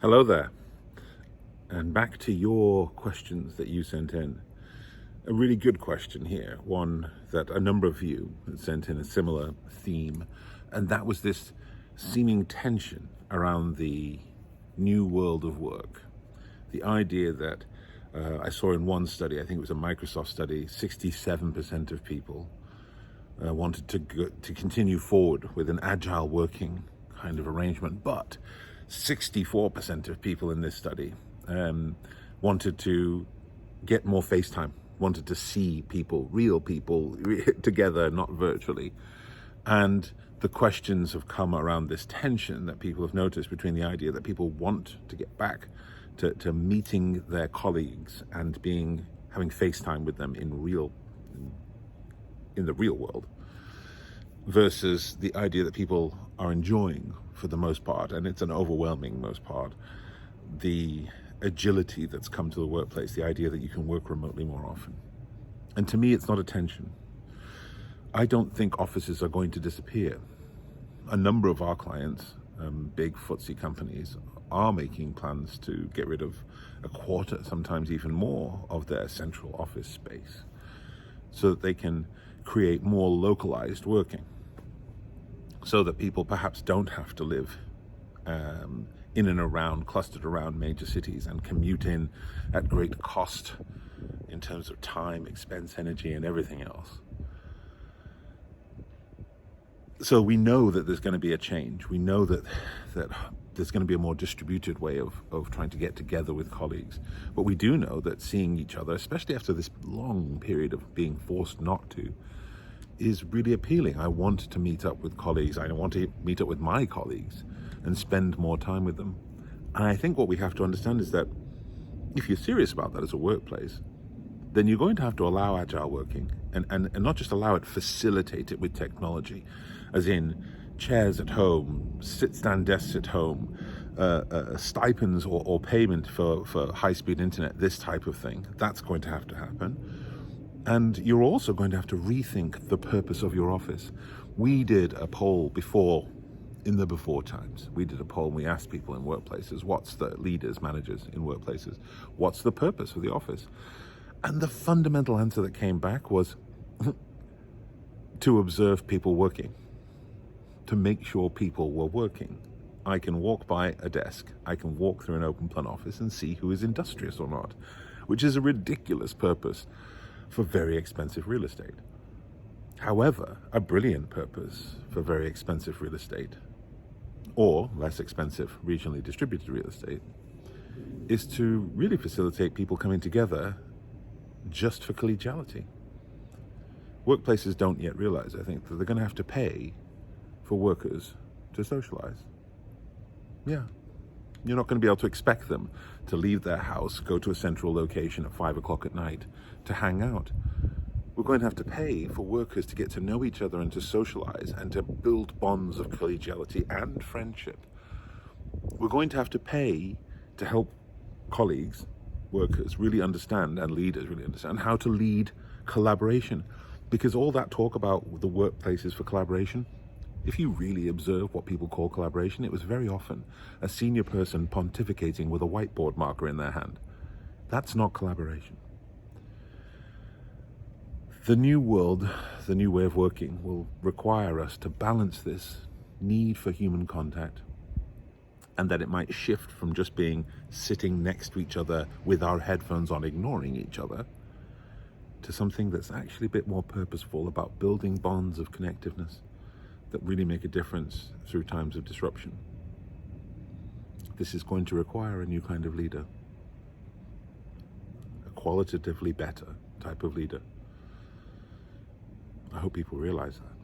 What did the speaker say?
Hello there, and back to your questions that you sent in. A really good question here, one that a number of you had sent in a similar theme, and that was this seeming tension around the new world of work. The idea that I saw in one study, I think it was a Microsoft study, 67% of people wanted to continue forward with an agile working kind of arrangement, but 64% of people in this study wanted to get more face time, wanted to see people, real people together, not virtually. And the questions have come around this tension that people have noticed between the idea that people want to get back to meeting their colleagues and having face time with them in the real world, versus the idea that people are enjoying, for the most part, and it's an overwhelming most part, the agility that's come to the workplace, the idea that you can work remotely more often. And to me, it's not a tension. I don't think offices are going to disappear. A number of our clients, big FTSE companies, are making plans to get rid of a quarter, sometimes even more, of their central office space so that they can create more localized working, so that people perhaps don't have to live in and around, clustered around major cities and commute in at great cost in terms of time, expense, energy, and everything else. So we know that there's going to be a change. We know that there's going to be a more distributed way of trying to get together with colleagues. But we do know that seeing each other, especially after this long period of being forced not to, is really appealing. I want to meet up with colleagues. I want to meet up with my colleagues and spend more time with them. And I think what we have to understand is that if you're serious about that as a workplace, then you're going to have to allow agile working and not just allow it, facilitate it with technology, as in chairs at home, sit-stand desks at home, stipends or payment for high-speed internet, this type of thing. That's going to have to happen. And you're also going to have to rethink the purpose of your office. We did a poll in the before times. We did a poll and we asked people in workplaces, what's the leaders, managers in workplaces, what's the purpose of the office? And the fundamental answer that came back was to observe people working, to make sure people were working. I can walk by a desk, I can walk through an open plan office and see who is industrious or not, which is a ridiculous purpose for very expensive real estate. However, a brilliant purpose for very expensive real estate, or less expensive regionally distributed real estate, is to really facilitate people coming together just for collegiality. Workplaces don't yet realize, I think, that they're going to have to pay for workers to socialize. Yeah. You're not going to be able to expect them to leave their house, go to a central location at 5 o'clock at night to hang out. We're going to have to pay for workers to get to know each other and to socialize and to build bonds of collegiality and friendship. We're going to have to pay to help colleagues, workers, really understand, and leaders really understand how to lead collaboration. Because all that talk about the workplaces for collaboration, if you really observe what people call collaboration, it was very often a senior person pontificating with a whiteboard marker in their hand. That's not collaboration. The new world, the new way of working, will require us to balance this need for human contact, and that it might shift from just being sitting next to each other with our headphones on, ignoring each other, to something that's actually a bit more purposeful, about building bonds of connectiveness that really make a difference through times of disruption. This is going to require a new kind of leader, a qualitatively better type of leader. I hope people realize that.